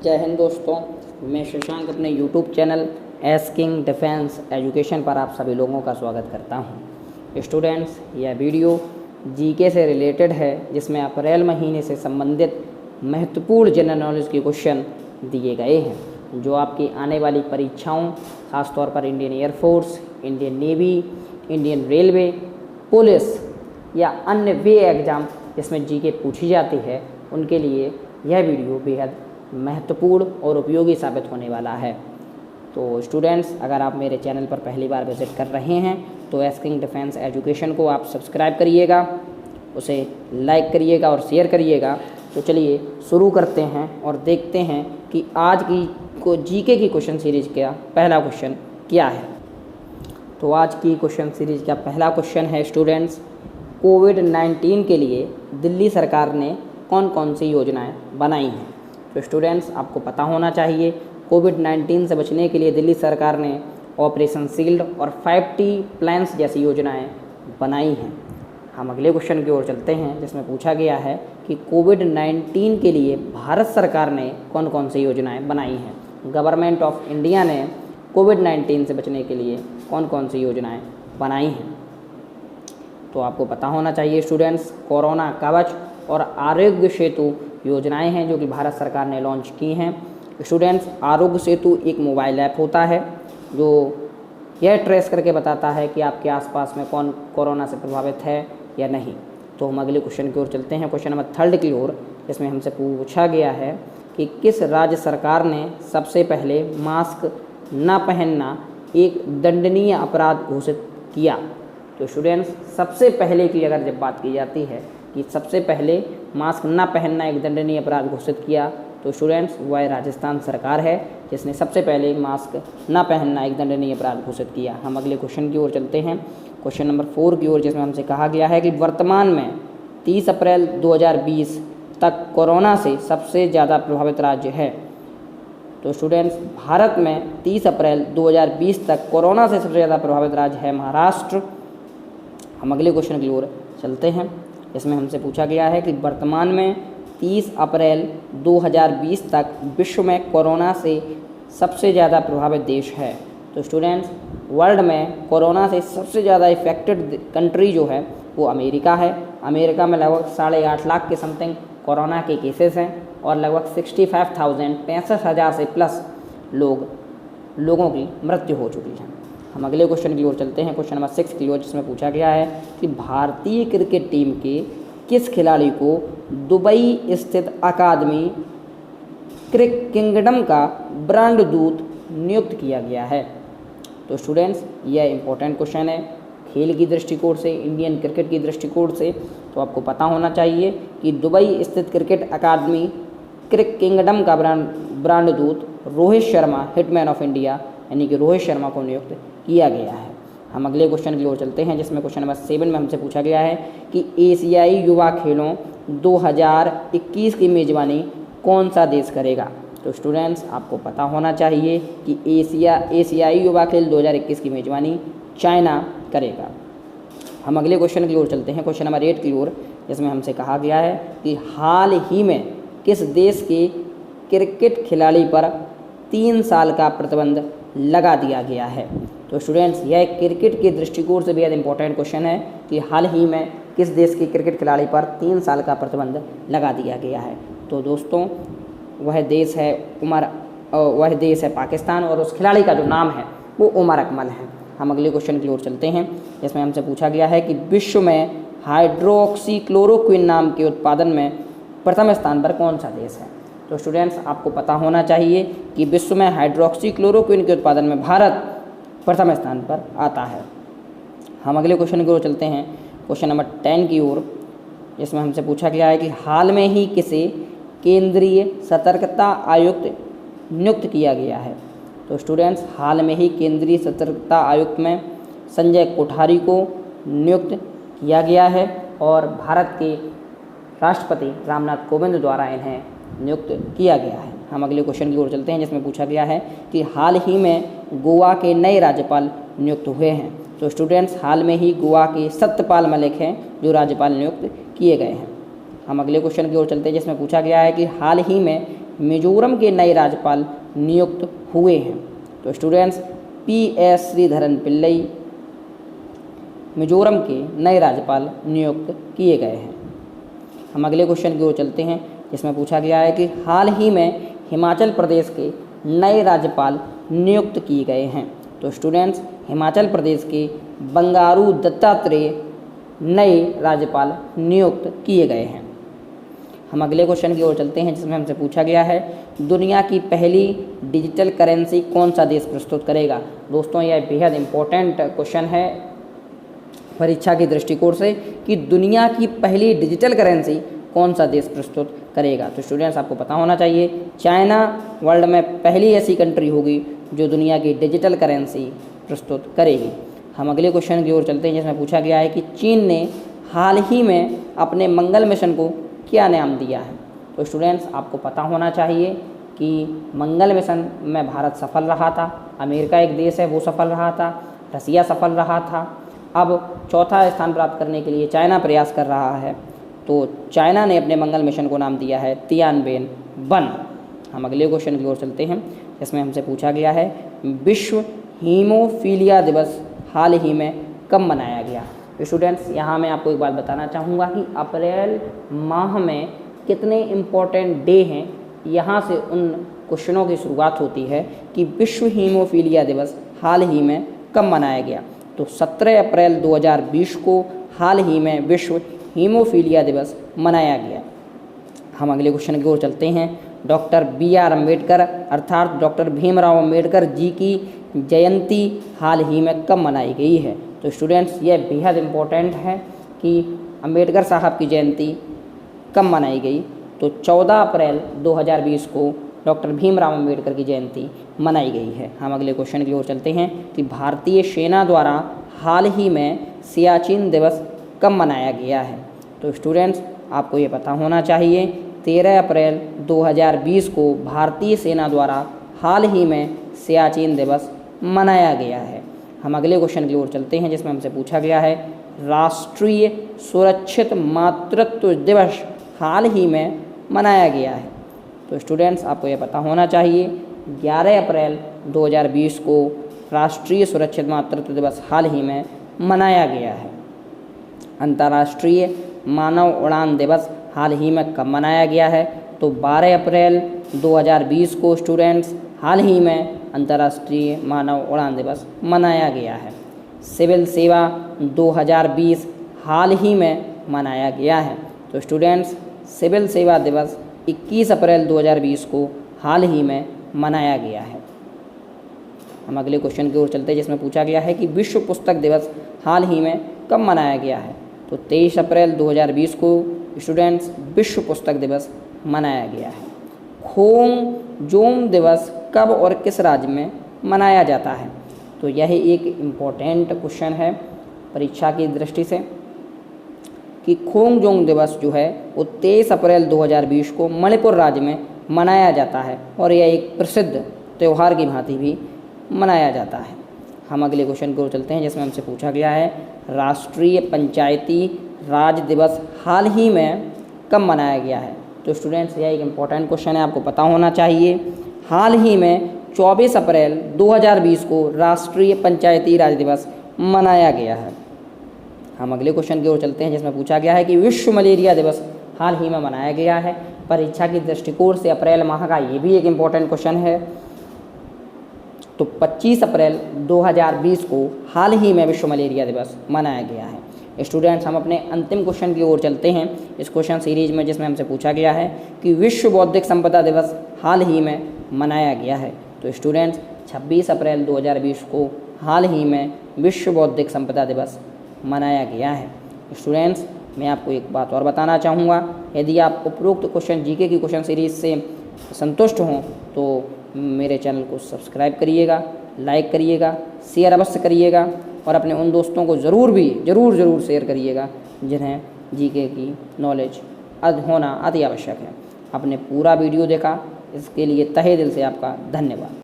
जय हिंद दोस्तों, मैं शशांक अपने YouTube channel asking defence education पर आप सभी लोगों का स्वागत करता हूं। स्टूडेंट्स, यह वीडियो जीके से रिलेटेड है, जिसमें अप्रैल महीने से संबंधित महत्वपूर्ण जनरल नॉलेज के क्वेश्चन दिए गए हैं, जो आपकी आने वाली परीक्षाओं, खासतौर पर Indian air force, Indian navy, Indian railway, police या अन्य वे एग्ज़ाम जिसमें जीके पूछी जाती है, उनके लिए यह वीडियो बेहद महत्वपूर्ण और उपयोगी साबित होने वाला है। तो स्टूडेंट्स, अगर आप मेरे चैनल पर पहली बार विजिट कर रहे हैं तो एस्किंग डिफेंस एजुकेशन को आप सब्सक्राइब करिएगा, उसे लाइक करिएगा और शेयर करिएगा। तो चलिए शुरू करते हैं और देखते हैं कि आज की जीके की क्वेश्चन सीरीज का पहला क्वेश्चन क्या है। तो आज की क्वेश्चन सीरीज का पहला क्वेश्चन है स्टूडेंट्स, कोविड-19 के लिए दिल्ली सरकार ने कौन कौन सी योजनाएं बनाई हैं। तो स्टूडेंट्स, आपको पता होना चाहिए कोविड-19 से बचने के लिए दिल्ली सरकार ने ऑपरेशन शील्ड और 5T प्लान्स जैसी योजनाएं बनाई हैं। हम अगले क्वेश्चन की ओर चलते हैं, जिसमें पूछा गया है कि कोविड-19 के लिए भारत सरकार ने कौन कौन सी योजनाएं बनाई हैं। गवर्नमेंट ऑफ इंडिया ने कोविड-19 से बचने के लिए कौन कौन सी योजनाएं बनाई हैं। तो आपको पता होना चाहिए स्टूडेंट्स, कोरोना कवच और आरोग्य सेतु योजनाएं हैं जो कि भारत सरकार ने लॉन्च की हैं। स्टूडेंट्स, आरोग्य सेतु एक मोबाइल ऐप होता है जो यह ट्रेस करके बताता है कि आपके आसपास में कौन कोरोना से प्रभावित है या नहीं। तो हम अगले क्वेश्चन की ओर चलते हैं, क्वेश्चन नंबर 3 की ओर, जिसमें हमसे पूछा गया है कि किस राज्य सरकार ने सबसे पहले मास्क न पहनना एक दंडनीय अपराध घोषित किया। तो स्टूडेंट्स, सबसे पहले की अगर जब बात की जाती है कि सबसे पहले मास्क न पहनना एक दंडनीय अपराध घोषित किया, तो स्टूडेंट्स वह राजस्थान सरकार है जिसने सबसे पहले मास्क न पहनना एक दंडनीय अपराध घोषित किया। हम अगले क्वेश्चन की ओर चलते हैं, क्वेश्चन नंबर 4 की ओर, जिसमें हमसे कहा गया है कि वर्तमान में 30 अप्रैल 2020 तक कोरोना से सबसे ज़्यादा प्रभावित राज्य है। तो स्टूडेंट्स, भारत में 30 अप्रैल 2020 तक कोरोना से सबसे ज़्यादा प्रभावित राज्य है महाराष्ट्र। हम अगले क्वेश्चन की ओर चलते हैं, इसमें हमसे पूछा गया है कि वर्तमान में 30 अप्रैल 2020 तक विश्व में कोरोना से सबसे ज़्यादा प्रभावित देश है। तो स्टूडेंट्स, वर्ल्ड में कोरोना से सबसे ज़्यादा इफेक्टेड कंट्री जो है वो अमेरिका है। अमेरिका में लगभग 8.5 लाख के समथिंग कोरोना के केसेस हैं और लगभग 65,000 से प्लस लोगों की मृत्यु हो चुकी है। हम अगले क्वेश्चन की ओर चलते हैं, क्वेश्चन नंबर 6 की ओर, जिसमें पूछा गया है कि भारतीय क्रिकेट टीम के किस खिलाड़ी को दुबई स्थित अकादमी क्रिक किंगडम का ब्रांड दूत नियुक्त किया गया है। तो स्टूडेंट्स, यह इंपॉर्टेंट क्वेश्चन है खेल की दृष्टिकोण से, इंडियन क्रिकेट की दृष्टिकोण से। तो आपको पता होना चाहिए कि दुबई स्थित क्रिकेट अकादमी क्रिक किंगडम का ब्रांड दूत Rohit Sharma, hitman of India यानी कि रोहित शर्मा को नियुक्त किया गया है। हम अगले क्वेश्चन की ओर चलते हैं, जिसमें क्वेश्चन नंबर 7 में हमसे पूछा गया है कि एशियाई युवा खेलों 2021 की मेज़बानी कौन सा देश करेगा। तो स्टूडेंट्स, आपको पता होना चाहिए कि एशियाई युवा खेल 2021 की मेज़बानी चाइना करेगा। हम अगले क्वेश्चन की ओर चलते हैं, क्वेश्चन नंबर 8 की ओर, जिसमें हमसे कहा गया है कि हाल ही में किस देश के क्रिकेट खिलाड़ी पर 3 साल का प्रतिबंध लगा दिया गया है। तो स्टूडेंट्स, यह क्रिकेट के दृष्टिकोण से बेहद इंपॉर्टेंट क्वेश्चन है कि हाल ही में किस देश के क्रिकेट खिलाड़ी पर 3 साल का प्रतिबंध लगा दिया गया है। तो दोस्तों, वह देश है पाकिस्तान और उस खिलाड़ी का जो नाम है वो उमर अकमल है। हम अगले क्वेश्चन की ओर चलते हैं, जिसमें हमसे पूछा गया है कि विश्व में हाइड्रोक्सीक्लोरोक्विन नाम के उत्पादन में प्रथम स्थान पर कौन सा देश है। तो स्टूडेंट्स, आपको पता होना चाहिए कि विश्व में हाइड्रोक्सीक्लोरोक्विन के उत्पादन में भारत प्रथम स्थान पर आता है। हम अगले क्वेश्चन की ओर चलते हैं, क्वेश्चन नंबर 10 की ओर, जिसमें हमसे पूछा गया है कि हाल में ही किसे केंद्रीय सतर्कता आयुक्त नियुक्त किया गया है। तो स्टूडेंट्स, हाल में ही केंद्रीय सतर्कता आयुक्त में संजय कोठारी को नियुक्त किया गया है और भारत के राष्ट्रपति रामनाथ कोविंद द्वारा इन्हें नियुक्त किया गया है। हम अगले क्वेश्चन की ओर चलते हैं, जिसमें पूछा गया है कि हाल ही में गोवा के नए राज्यपाल नियुक्त हुए हैं। तो स्टूडेंट्स, हाल में ही गोवा के सत्यपाल मलिक हैं जो राज्यपाल नियुक्त किए गए हैं। हम अगले क्वेश्चन की ओर चलते हैं, जिसमें पूछा गया है कि हाल ही में मिजोरम के नए राज्यपाल नियुक्त हुए हैं? तो स्टूडेंट्स PS श्रीधरन पिल्लई मिजोरम के नए राज्यपाल नियुक्त किए गए हैं। हम अगले क्वेश्चन की ओर चलते हैं, जिसमें पूछा गया है कि हाल ही में हिमाचल प्रदेश के नए राज्यपाल नियुक्त किए गए हैं। तो स्टूडेंट्स हिमाचल प्रदेश के बंगारू दत्तात्रेय नए राज्यपाल नियुक्त किए गए हैं। हम अगले क्वेश्चन की ओर चलते हैं, जिसमें हमसे पूछा गया है दुनिया की पहली डिजिटल करेंसी कौन सा देश प्रस्तुत करेगा? दोस्तों यह बेहद इम्पोर्टेंट क्वेश्चन है परीक्षा के दृष्टिकोण से कि दुनिया की पहली डिजिटल करेंसी कौन सा देश प्रस्तुत करेगा। तो स्टूडेंट्स आपको पता होना चाहिए चाइना वर्ल्ड में पहली ऐसी कंट्री होगी जो दुनिया की डिजिटल करेंसी प्रस्तुत करेगी। हम अगले क्वेश्चन की ओर चलते हैं, जिसमें पूछा गया है कि चीन ने हाल ही में अपने मंगल मिशन को क्या नाम दिया है? तो स्टूडेंट्स आपको पता होना चाहिए कि मंगल मिशन में भारत सफल रहा था, अमेरिका एक देश है वो सफल रहा था, रसिया सफल रहा था। अब चौथा स्थान प्राप्त करने के लिए चाइना प्रयास कर रहा है, तो चाइना ने अपने मंगल मिशन को नाम दिया है तियानबेन-1। हम अगले क्वेश्चन की ओर चलते हैं, जिसमें हमसे पूछा गया है विश्व हीमोफीलिया दिवस हाल ही में कब मनाया गया? स्टूडेंट्स यहाँ मैं आपको एक बात बताना चाहूँगा कि अप्रैल माह में कितने इम्पोर्टेंट डे हैं, यहाँ से उन क्वेश्चनों की शुरुआत होती है कि विश्व हीमोफीलिया दिवस हाल ही में कब मनाया गया। तो 17 अप्रैल 2020 को हाल ही में विश्व हीमोफीलिया दिवस मनाया गया। हम अगले क्वेश्चन की ओर चलते हैं। डॉक्टर BR अम्बेडकर अर्थात डॉक्टर भीमराव अम्बेडकर जी की जयंती हाल ही में कब मनाई गई है? तो स्टूडेंट्स यह बेहद इम्पोर्टेंट है कि अम्बेडकर साहब की जयंती कब मनाई गई। तो 14 अप्रैल 2020 को डॉक्टर भीमराव अम्बेडकर की जयंती मनाई गई है। हम अगले क्वेश्चन की ओर चलते हैं कि भारतीय सेना द्वारा हाल ही में सियाचिन दिवस कब मनाया गया है? तो स्टूडेंट्स आपको ये पता होना चाहिए 13 अप्रैल 2020 को भारतीय सेना द्वारा हाल ही में सियाचिन दिवस मनाया गया है। हम अगले क्वेश्चन की ओर चलते हैं, जिसमें हमसे पूछा गया है राष्ट्रीय सुरक्षित मातृत्व दिवस हाल ही में मनाया गया है। तो स्टूडेंट्स आपको यह पता होना चाहिए 11 अप्रैल 2020 को राष्ट्रीय सुरक्षित मातृत्व दिवस हाल ही में मनाया गया है। अंतर्राष्ट्रीय मानव उड़ान दिवस हाल ही में कब मनाया गया है? तो 12 अप्रैल 2020 को स्टूडेंट्स हाल ही में अंतर्राष्ट्रीय मानव उड़ान दिवस मनाया गया है। सिविल सेवा 2020 हाल ही में मनाया गया है। तो स्टूडेंट्स सिविल सेवा दिवस 21 अप्रैल 2020 को हाल ही में मनाया गया है। हम अगले क्वेश्चन की ओर चलते हैं, जिसमें पूछा गया है कि विश्व पुस्तक दिवस हाल ही में कब मनाया गया है? तो 23 अप्रैल 2020 को स्टूडेंट्स विश्व पुस्तक दिवस मनाया गया है। खोंगजोम दिवस कब और किस राज्य में मनाया जाता है? तो यह एक इम्पोर्टेंट क्वेश्चन है परीक्षा की दृष्टि से कि खोंगजोम दिवस जो है वो 23 अप्रैल 2020 को मणिपुर राज्य में मनाया जाता है और यह एक प्रसिद्ध त्यौहार की भांति भी मनाया जाता है। हम अगले क्वेश्चन की ओर चलते हैं, जिसमें हमसे पूछा गया है राष्ट्रीय पंचायती राज दिवस हाल ही में कब मनाया गया है? तो स्टूडेंट्स यह एक इम्पॉर्टेंट क्वेश्चन है, आपको पता होना चाहिए हाल ही में 24 अप्रैल 2020 को राष्ट्रीय पंचायती राज दिवस मनाया गया है। हम अगले क्वेश्चन की ओर चलते हैं, जिसमें पूछा गया है कि विश्व मलेरिया दिवस हाल ही में मनाया गया है। परीक्षा की दृष्टिकोण से अप्रैल माह का ये भी एक इम्पॉर्टेंट क्वेश्चन है। तो 25 अप्रैल 2020 को हाल ही में विश्व मलेरिया दिवस मनाया गया है। स्टूडेंट्स हम अपने अंतिम क्वेश्चन की ओर चलते हैं इस क्वेश्चन सीरीज में, जिसमें हमसे पूछा गया है कि विश्व बौद्धिक संपदा दिवस हाल ही में मनाया गया है। तो स्टूडेंट्स 26 अप्रैल 2020 को हाल ही में विश्व बौद्धिक संपदा दिवस मनाया गया है। स्टूडेंट्स मैं आपको एक बात और बताना चाहूँगा, यदि आप उपरोक्त क्वेश्चन जीके की क्वेश्चन सीरीज से संतुष्ट हों तो मेरे चैनल को सब्सक्राइब करिएगा, लाइक करिएगा, शेयर अवश्य करिएगा और अपने उन दोस्तों को ज़रूर शेयर करिएगा जिन्हें जीके की नॉलेज होना अति आवश्यक है। आपने पूरा वीडियो देखा, इसके लिए तहे दिल से आपका धन्यवाद।